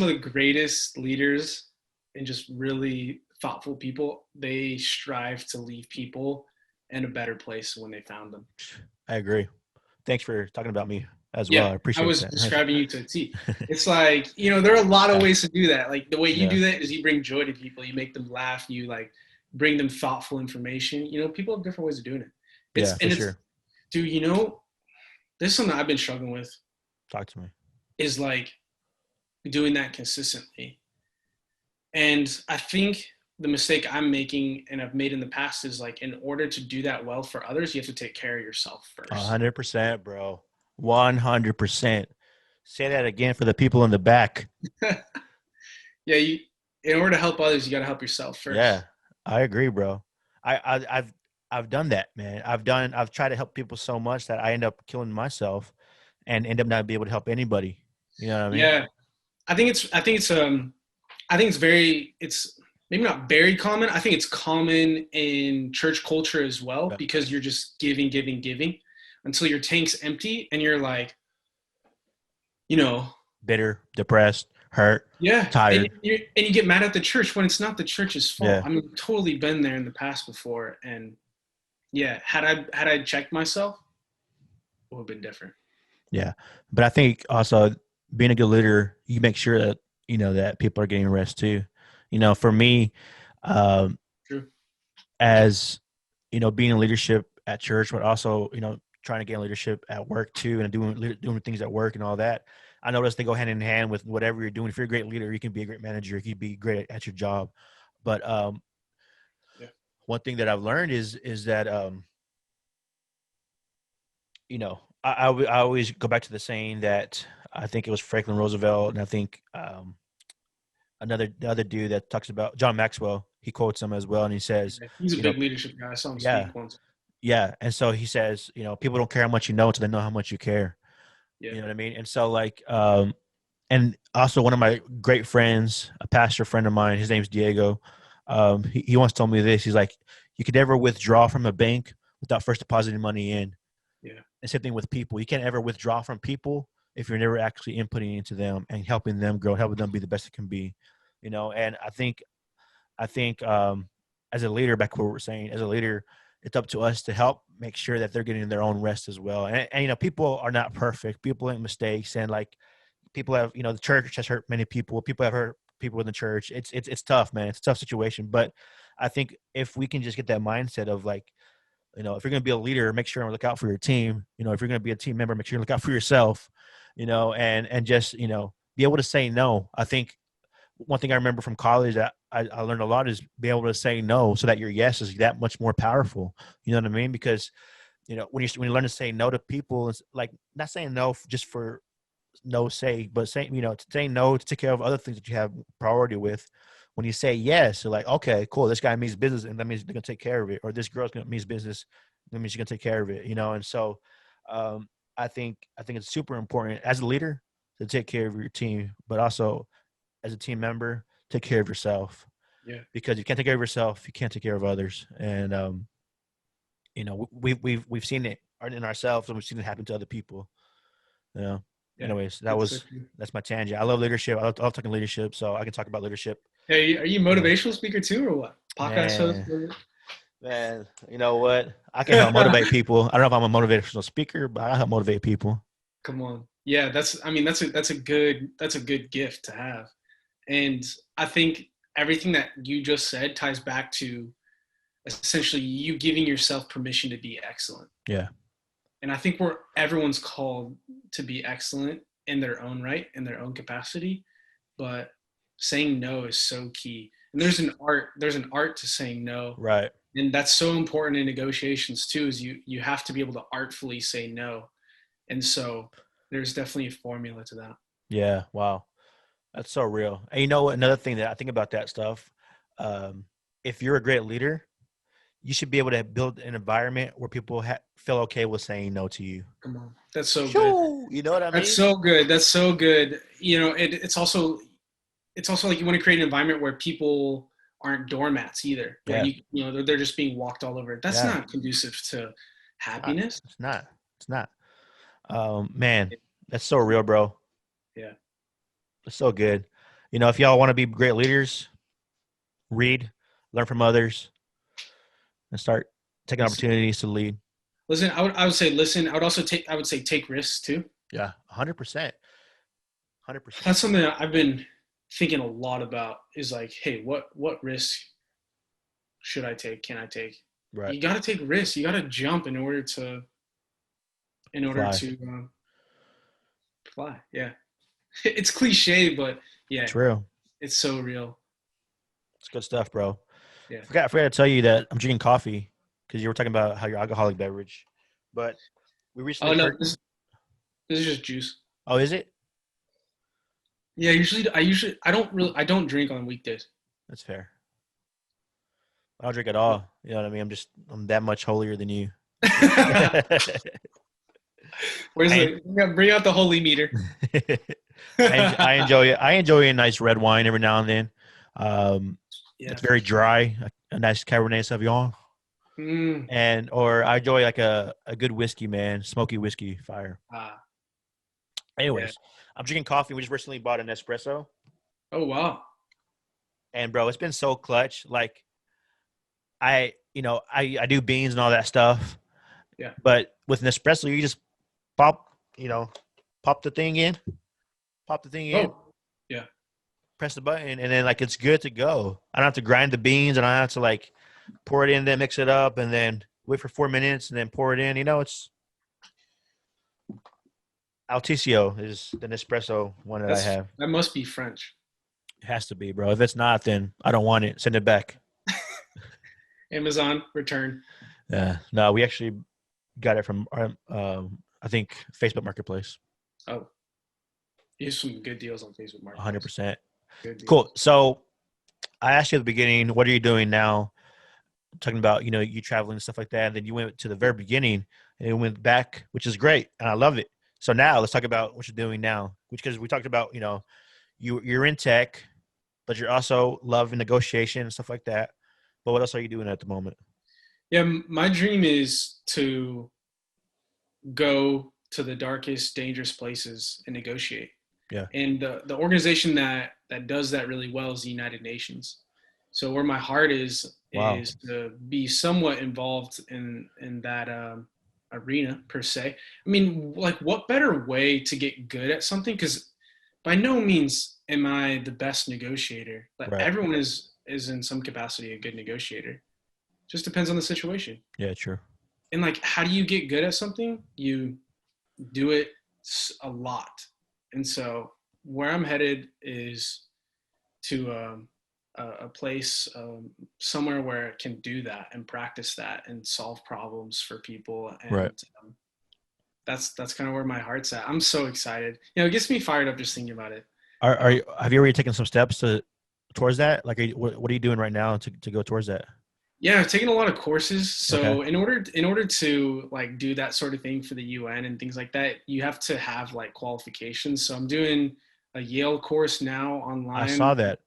of the greatest leaders and just really thoughtful people, they strive to leave people in a better place when they found them. I agree. Thanks for talking about me as well. Yeah, I I appreciate was that. describing you to a T. It's like, there are a lot of Yeah. ways to do that. Like the way you Yeah. do that is you bring joy to people, you make them laugh, you like bring them thoughtful information. People have different ways of doing it. Yeah, for It's sure. dude, this is something I've been struggling with Talk to me. is like doing that consistently. And I think the mistake I'm making and I've made in the past is like in order to do that well for others, you have to take care of yourself first. 100%, bro. 100%. Say that again for the people in the back. Yeah, in order to help others, you got to help yourself Yeah, first. I agree, bro. I've done that, man. I've tried to help people so much that I end up killing myself and end up not be able to help anybody. You know what I mean? Yeah, I think it's maybe not very common. I think it's common in church culture as well Yeah. because you're just giving, giving, giving until your tank's empty and you're like, you know, Bitter, depressed, hurt, yeah, tired. and you get mad at the church when it's not the church's fault. Yeah. I mean, totally been there in the past before, and yeah, had I checked myself, it would have been different. Yeah. But I think also being a good leader, you make sure that, that people are getting rest too. For me, um, True. as, being in leadership at church, but also, trying to gain leadership at work too and doing things at work and all that. I notice they go hand in hand with whatever you're doing. If you're a great leader, you can be a great manager. You can be great at your job. But Yeah. one thing that I've learned is that I always go back to the saying that I think it was Franklin Roosevelt, and I think the other dude that talks about John Maxwell. He quotes him as well, and he says, Yeah. He's a you know, big leadership guy. I saw him yeah, speak once. yeah, and so he says, people don't care how much you know until they know how much you care. Yeah. You know what I mean? And so like, and also one of my great friends, a pastor friend of mine, his name's Diego. He once told me this. He's like, you could never withdraw from a bank without first depositing money in. Yeah. And same thing with people. You can't ever withdraw from people if you're never actually inputting into them and helping them grow, helping them be the best it can be. And I think as a leader, back to what we're saying, as a leader, it's up to us to help make sure that they're getting their own rest as well. And people are not perfect. People make mistakes, and like people have, the church has hurt many people. People have hurt people in the church. It's tough, man. It's a tough situation. But I think if we can just get that mindset of like, if you're going to be a leader, make sure and look out for your team. If you're going to be a team member, make sure you look out for yourself. And just be able to say no. I think one thing I remember from college that I learned a lot is be able to say no, so that your yes is that much more powerful. You know what I mean? Because when you learn to say no to people, it's like not saying no just for no sake, but saying saying no to take care of other things that you have priority with. When you say yes, you're like, okay, cool. This guy means business, and that means they're gonna take care of it. Or this girl's gonna means business, that means she's gonna take care of it. And so um, I think it's super important as a leader to take care of your team, but also as a team member, take care of yourself, Yeah. because you can't take care of yourself, you can't take care of others. And we've seen it in ourselves, and we've seen it happen to other people. You know. Yeah. Anyways, That's so true. that's my tangent. I love leadership. I love talking leadership, so I can talk about leadership. Hey, are you a You know, motivational speaker too, or what? Podcast host? man, man, you know what? I can help motivate people. I don't know if I'm a motivational speaker, but I help motivate people. Come on. Yeah, that's a good gift to have. And I think everything that you just said ties back to essentially you giving yourself permission to be excellent. Yeah, And I think everyone's called to be excellent in their own right, in their own capacity, but saying no is so key. And there's an art to saying no. right. And that's so important in negotiations too, is you have to be able to artfully say no. And so there's definitely a formula to that. Yeah, wow, that's so real. And another thing that I think about that stuff, um, if you're a great leader, you should be able to build an environment where people feel okay with saying no to you. Come on. That's so good. Shoo, you know what I That's mean? so good. That's so good. It's also like you want to create an environment where people aren't doormats either, where Yeah, they're just being walked all over. That's yeah. not conducive to It's not. happiness. It's not. It's not. Man, that's so real, bro. Yeah. It's so good. If y'all want to be great leaders, read, learn from others, and start taking Listen, opportunities to lead. listen. I would say listen. I would say take risks too. Yeah, 100%. 100%. That's something that I've been thinking a lot about. Is like, hey, what risk should I take? Can I take? Right. You got to take risks. You got to jump in order to Fly. fly. Yeah. It's cliche, but yeah, It's real. it's so real. It's good stuff, bro. Yeah. I forgot to tell you that I'm drinking coffee because you were talking about how your alcoholic beverage. But we recently Oh no, purchased. this is just juice. Oh, is it? Yeah, I don't drink on weekdays. That's fair. I don't drink at all. You know what I mean? I'm that much holier than you. Where's I, the bring out the holy meter? I enjoy it. I enjoy a nice red wine every now and then. Yeah, It's for very sure. dry, a nice Cabernet Sauvignon, Mm, or I enjoy like a good whiskey, man, smoky whiskey fire. ah, yeah. Anyways, I'm drinking coffee. We just recently bought an espresso, Oh wow. and bro, it's been so clutch. Like I do beans and all that stuff, Yeah. but with an espresso, you just pop, you know, pop the thing in, pop the thing in, Oh, yeah. press the button, and then like it's good to go. I don't have to grind the beans, and I don't have to like pour it in, then mix it up, and then wait for 4 minutes, and then pour it in. It's Alticio is the Nespresso one that I have. That must be French. It has to be, bro. If it's not, then I don't want it. Send it back. Amazon return. Yeah. No, we actually got it from I think Facebook Marketplace. Oh, here's some good deals on Facebook Marketplace. 100%. Good Cool. deals. So I asked you at the beginning, what are you doing now? Talking about you traveling and stuff like that. And then you went to the very beginning and it went back, which is great, and I love it. So now let's talk about what you're doing now, which because we talked about you're in tech, but you're also loving negotiation and stuff like that. But what else are you doing at the moment? Yeah, my dream is to go to the darkest, dangerous places and negotiate. Yeah. And the organization that does that really well is the United Nations. So where my heart Wow. is to be somewhat involved in that arena per se. I mean, like, what better way to get good at something? Because by no means am I the best negotiator. Like Right. is in some capacity a good negotiator. Just depends on the situation. Yeah, true. And like, how do you get good at something? You do it a lot. And so where I'm headed is to a place somewhere where I can do that and practice that and solve problems for people. Right. And that's kind of where my heart's at. I'm so excited. You know, it gets me fired up just thinking about it. Are you, have you already taken some steps towards that? Like, what are you doing right now to go towards that? Yeah, I've taken a lot of courses. Okay. So in order to like do that sort of thing for the UN and things like that, you have to have like qualifications. So I'm doing a Yale course now I saw online. that.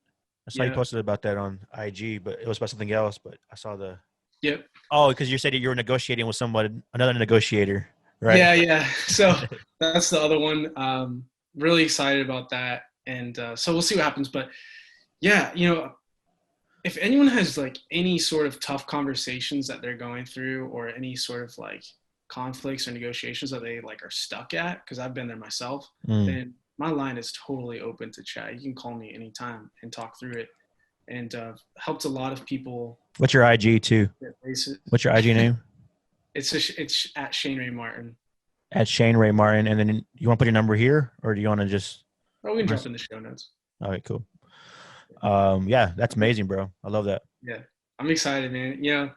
I saw you Yeah. posted about that on IG, but it was about something else. But I saw the Yep. oh, because you said you were negotiating with someone, another negotiator, right? Yeah, yeah. So that's the other one. Really excited about that, and so we'll see what happens. But yeah, you know, if anyone has like any sort of tough conversations that they're going through, or any sort of like conflicts or negotiations that they like are stuck at, because I've been there myself, Mm. then my line is totally open to chat. You can call me anytime and talk through it, and helped a lot of people. What's your IG too? What's your IG name? It's at shaneraymartin. At Shane Ray Martin, and then you want to put your number here, or do you want to just? Oh, we can drop in the show notes. All right, cool. Yeah, that's amazing, bro. I love that. Yeah, I'm excited, man. You know,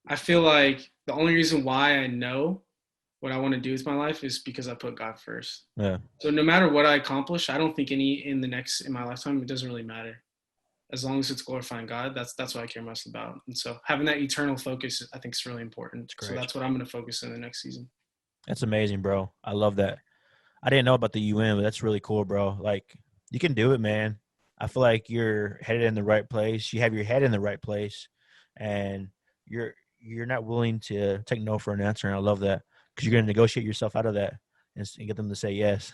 I feel like the only reason why I know what I want to do with my life is because I put God first. Yeah, So no matter what I accomplish, I don't think any in my lifetime, it doesn't really matter. As long as it's glorifying God, that's what I care most about. And so having that eternal focus, I think, is really important. it's So great. that's what I'm going to focus in the next season. That's amazing, bro. I love that. I didn't know about the UN, but that's really cool, bro. Like, you can do it, man. I feel like you're headed in the right place. You have your head in the right place, and you're not willing to take no for an answer. And I love that because you're going to negotiate yourself out of that and get them to say yes.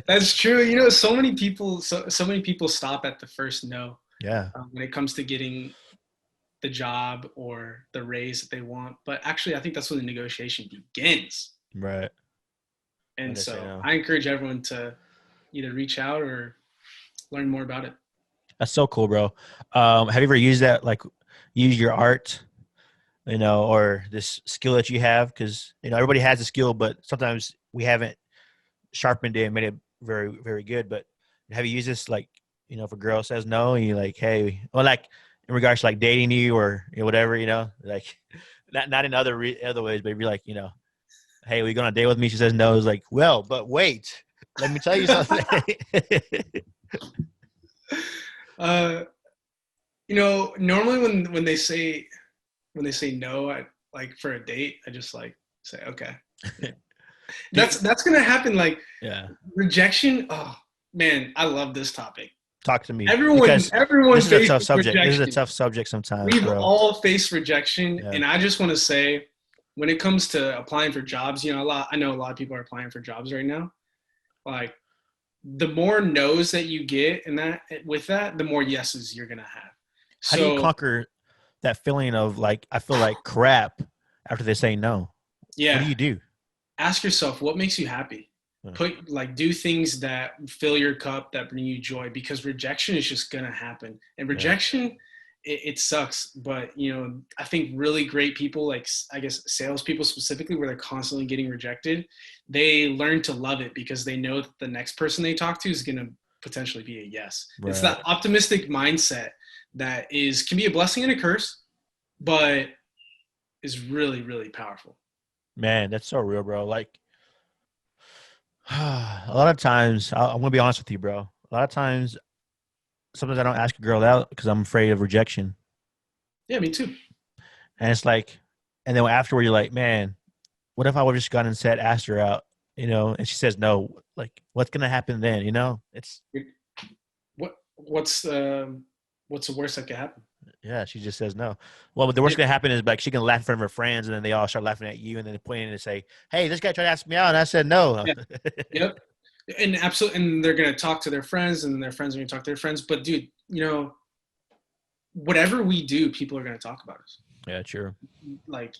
That's true. You know, so many people stop at the first no Yeah, when it comes to getting the job or the raise that they want. But actually, I think that's when the negotiation begins. right. When And they say so no. I encourage everyone to either reach out or learn more about it. That's so cool, bro. Have you ever used that, like, use your art, or this skill that you have? Because everybody has a skill, but sometimes we haven't sharpened it and made it very, very good. But have you used this, like, if a girl says no, and you're like, hey, or like in regards to like dating you or whatever, like not in other ways, but if you're like, hey, are you going on a date with me? She says no. It's like, well, but wait, let me tell you something. uh, you know, normally when they say no, I like for a date, I just like say okay. Yeah. That's gonna happen. Like Yeah. rejection. Oh man, I love this topic. Talk to me Everyone because everyone this is a tough faces subject. This is a rejection. tough subject sometimes, We've bro. all faced rejection, Yeah. and I just want to say, when it comes to applying for jobs, you know, I know a lot of people are applying for jobs right now. Like, the more no's that you get in that with that, the more yeses you're gonna have. How do you So conquer that feeling of like, I feel like crap after they say no? What do yeah, you do? ask yourself what makes you happy. Yeah. Do things that fill your cup, that bring you joy, because rejection is just gonna happen. And Yeah. rejection, it sucks. But you know, I think really great people, like I guess salespeople specifically, where they're constantly getting rejected, they learn to love it because they know that the next person they talk to is gonna potentially be a yes. It's Right. that optimistic mindset that can be a blessing and a curse, but is really, really powerful. Man, that's so real, bro. Like, a lot of times, I'm gonna be honest with you, bro. A lot of times, sometimes I don't ask a girl out because I'm afraid of rejection, Yeah, me too. and it's like, and then afterward, you're like, man, what if I would have just gone and said, asked her out, and she says no? Like, what's gonna happen then? It's What's the worst that could happen? yeah, she just says no. Well, but the worst Yeah, gonna happen is like she can laugh in front of her friends, and then they all start laughing at you, and then pointing and say, "Hey, this guy tried to ask me out, and I said no." yeah, yep. And absolutely, and they're gonna talk to their friends, and their friends are gonna talk to their friends. But dude, you know, whatever we do, people are gonna talk about us. Yeah, true. Like,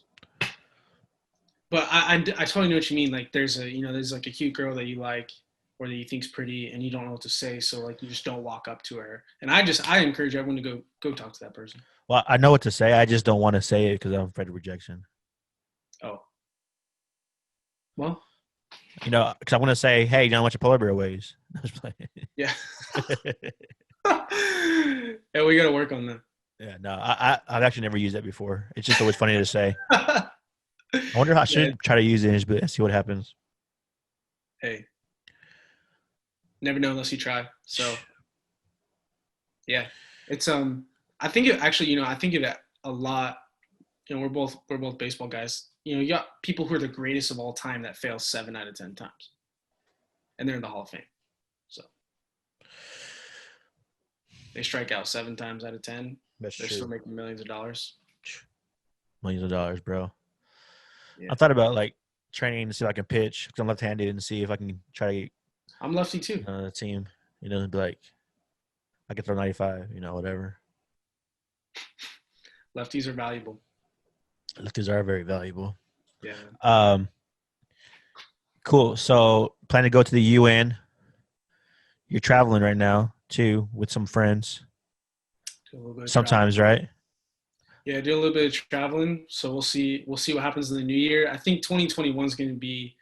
but I totally know what you mean. Like, there's like a cute girl that you like, or that you think's pretty and you don't know what to say, so like you just don't walk up to her. And I encourage everyone to go talk to that person. Well, I know what to say. I just don't want to say it because I'm afraid of rejection. Oh, well, You know, because I want to say, hey, you know how much a polar bear weighs? yeah. Yeah, we got to work on that. Yeah, no, I've actually never used that before. It's just always funny to say. I wonder how I Yeah. should try to use it and just see what happens. Hey, never know unless you try. So yeah, it's I think it actually, I think of it a lot. We're both baseball guys. You got people who are the greatest of all time that fail 7 out of 10 times, and they're in the Hall of Fame. So they strike out 7 times out of 10. That's They're still true. making millions of dollars. Millions of dollars, bro. I Yeah, thought about like training to see if I can pitch because I'm left-handed and see if I can try to get I'm lefty too. the team. You know, be like I can throw 95. You know, whatever. Lefties are valuable. Lefties are very valuable. Yeah, man. Um, cool. So plan to go to the UN. You're traveling right now too with some friends. Do a little bit of traveling. Sometimes, right? Yeah, do a little bit of traveling. So we'll see. We'll see what happens in the new year. I think 2021 is going to be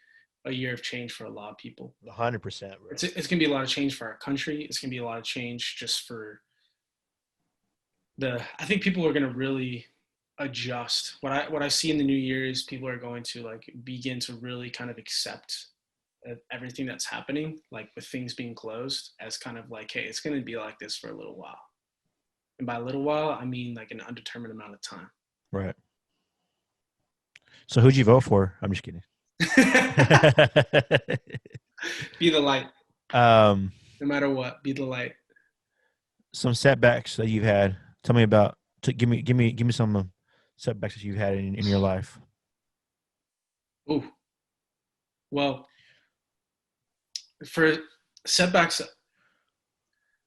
a year of change for a lot of people. 100%, bro. It's going to be a lot of change for our country. It's going to be a lot of change just for I think people are going to really adjust. What I see in the new year is people are going to like begin to really kind of accept everything that's happening, like with things being closed, as kind of like, hey, it's going to be like this for a little while. And by a little while, I mean like an undetermined amount of time. Right. So who'd you vote for? I'm just kidding. Be the light, um, no matter what. Be the light. some setbacks that you've had. Tell me about. Give me some setbacks that you've had in your life. Ooh, well, for setbacks,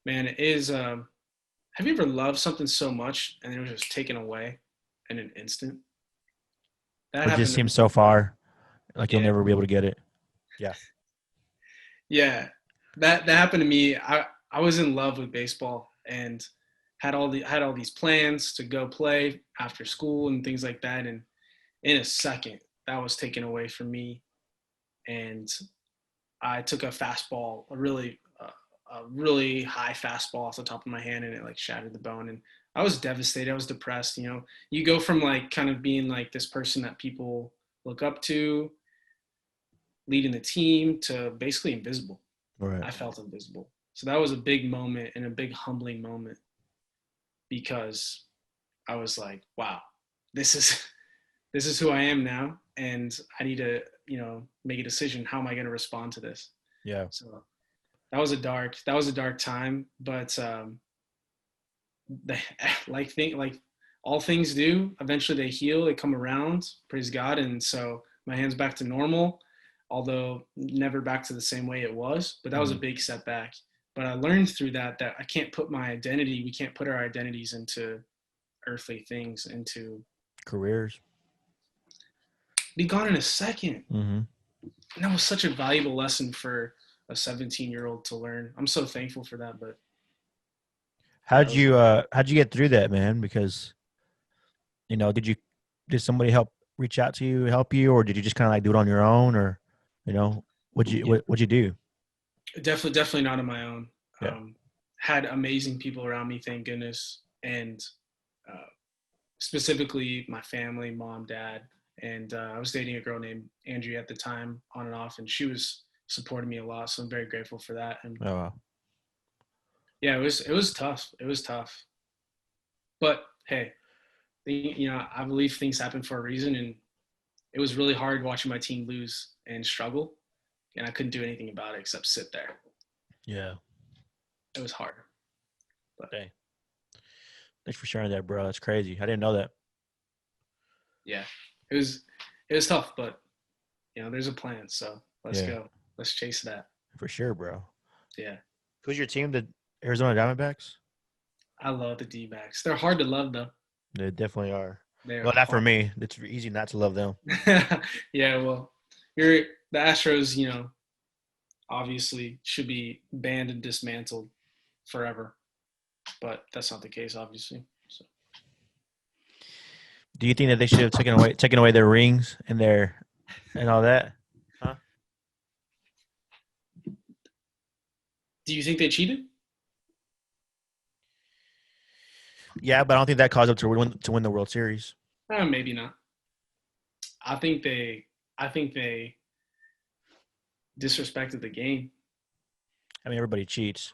man, it is. Have you ever loved something so much and it was just taken away in an instant? That Or it just happened to seems me. so far, like you'll Yeah, never be able to get it. Yeah. yeah. That happened to me. I was in love with baseball and had all these plans to go play after school and things like that. And in a second, that was taken away from me. And I took a fastball, a really high fastball off the top of my hand, and it like shattered the bone. And I was devastated. I was depressed. You go from like kind of being like this person that people look up to, leading the team, to basically invisible. Right. I felt invisible. So that was a big moment and a big humbling moment because I was like, wow, this is this is who I am now, and I need to make a decision. How am I going to respond to this? Yeah. So that was a dark time, but the, like all things do, eventually they heal, they come around, praise God. And so my hand's back to normal, although never back to the same way it was, but that was a Mm-hmm. big setback. But I learned through that I can't put my identity, we can't put our identities into earthly things, into Careers. be gone in a second. Mm-hmm. And that was such a valuable lesson for a 17-year-old to learn. I'm so thankful for that. But yeah, it was How'd you get through that, man? Because did somebody reach out to you, help you, or did you just kind of like do it on your own, or yeah, what'd you do? definitely not on my own. Yeah. Had amazing people around me, thank goodness, and uh, specifically my family, mom, dad, and I was dating a girl named Andrea at the time, on and off, and she was supporting me a lot. So I'm very grateful for that. And Oh, wow. yeah, it was tough. It was tough, but hey, I believe things happen for a reason, and it was really hard watching my team lose and struggle, and I couldn't do anything about it except sit there. Yeah. It was hard, but Dang. Thanks for sharing that, bro. That's crazy. I didn't know that. yeah, it was tough, but there's a plan, so let's Yeah, go. Let's chase that. for sure, bro. Yeah, Who's your team? The Arizona Diamondbacks? I love the D-backs. They're hard to love though. They definitely are. They're Well, not for hard. me. It's easy not to love them. Yeah, well, you're the Astros. obviously should be banned and dismantled forever. But that's not the case, obviously. So Do you think that they should have taken away their rings and all that? Huh? do you think they cheated? Yeah, but I don't think that caused them to win the World Series. Maybe not. I think they disrespected the game. I mean, everybody cheats,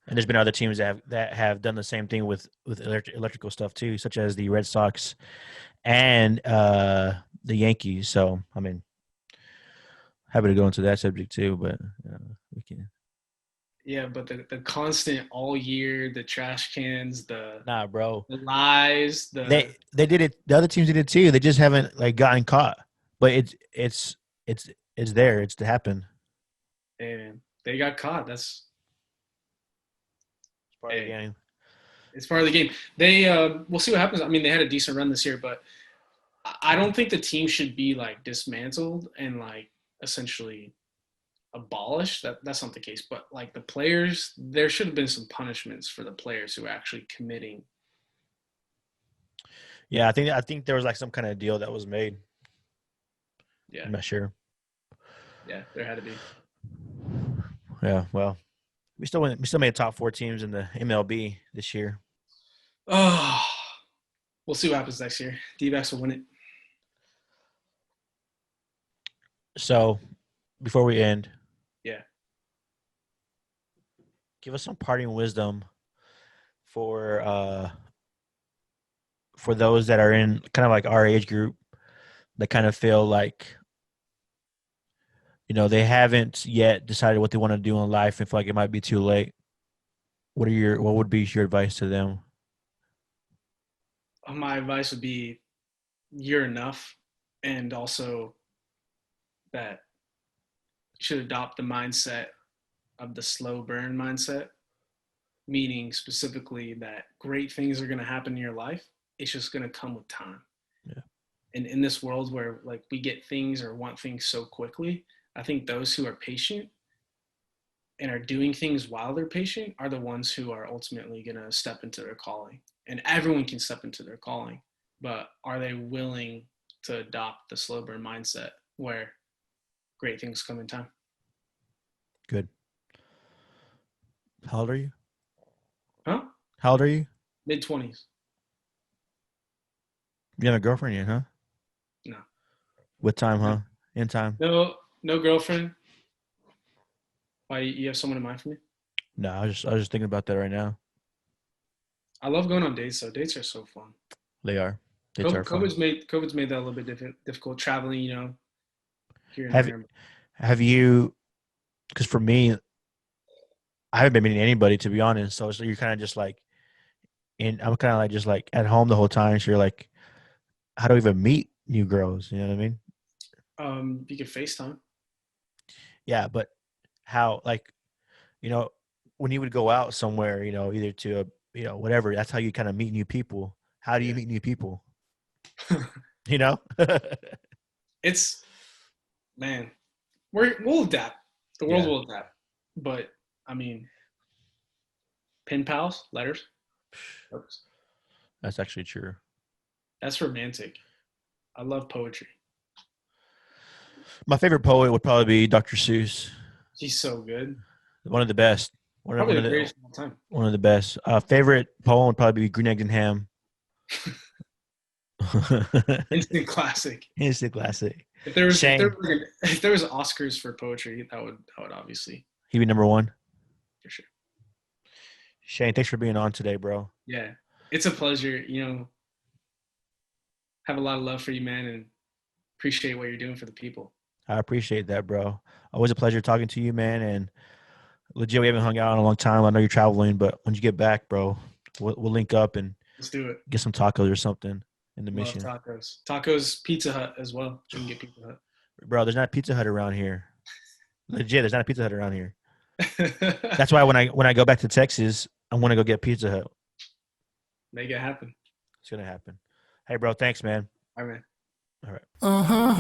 and there's been other teams that have done the same thing with electrical stuff too, such as the Red Sox and the Yankees. So, I mean, happy to go into that subject too, but we can. Yeah, but the constant all year, the trash cans, Nah, bro. the lies, They did it. The other teams did it too. They just haven't like gotten caught. But it's there. It's to happen. and they got caught. That's It's part of the hey, game. it's part of the game. They we'll see what happens. I mean, they had a decent run this year, but I don't think the team should be like dismantled and like essentially abolished. That's not the case. But like the players, there should have been some punishments for the players who are actually committing. Yeah, I think there was like some kind of deal that was made. Yeah, I'm not sure. yeah, there had to be. Yeah, well, we still made top four teams in the MLB this year. Oh, we'll see what happens next year. D-backs will win it. So before we end, Yeah. give us some parting wisdom for uh for those that are in kind of like our age group that kind of feel like they haven't yet decided what they want to do in life and feel like it might be too late. What would be your advice to them? My advice would be you're enough, and also that you should adopt the mindset of the slow burn mindset, meaning specifically that great things are going to happen in your life. It's just going to come with time. Yeah. And in this world where like we get things or want things so quickly, I think those who are patient and are doing things while they're patient are the ones who are ultimately going to step into their calling. And everyone can step into their calling, but are they willing to adopt the slow burn mindset where great things come in time? Good. How old are you? Huh? How old are you? Mid 20s. You have a girlfriend yet, huh? No. What time, No. huh? In time? No girlfriend. Why, you have someone in mind for me? No, I was just thinking about that right now. I love going on dates, so dates are so fun. They are. Dates are fun. COVID's made that a little bit difficult traveling, here and Have there. have you? Because for me, I haven't been meeting anybody to be honest. So you're kind of just like, I'm kind of like just like at home the whole time. So you're like, how do I even meet new girls? You know what I mean? You could FaceTime. Yeah, but how? Like, you know, when you would go out somewhere, either to whatever. That's how you kind of meet new people. How do you Yeah. meet new people? You know? It's man, we'll adapt. The world Yeah, will adapt. But I mean, pen pals, letters. that's actually true. That's romantic. I love poetry. My favorite poet would probably be Dr. Seuss. He's so good. One of the best. One of, Probably one the of the greatest of all time. one of the best. Favorite poem would probably be Green Eggs and Ham. Instant classic. Instant classic. If there was if there Shane, was if there was Oscars for poetry, that would obviously he'd be number one. for sure. Shane, thanks for being on today, bro. Yeah, it's a pleasure. Have a lot of love for you, man, and appreciate what you're doing for the people. I appreciate that, bro. Always a pleasure talking to you, man. And legit, we haven't hung out in a long time. I know you're traveling, but when you get back, bro, we'll link up and Let's do it. get some tacos or something in the Love mission. tacos. Tacos, Pizza Hut as well. We can get Pizza Bro, there's not a Pizza Hut around here. Legit, there's not a Pizza Hut around here. Hut. That's why when I go back to Texas, I want to go get Pizza Hut. Make it happen. It's gonna happen. Hey, bro, thanks, man. All right, man. All right. Uh-huh.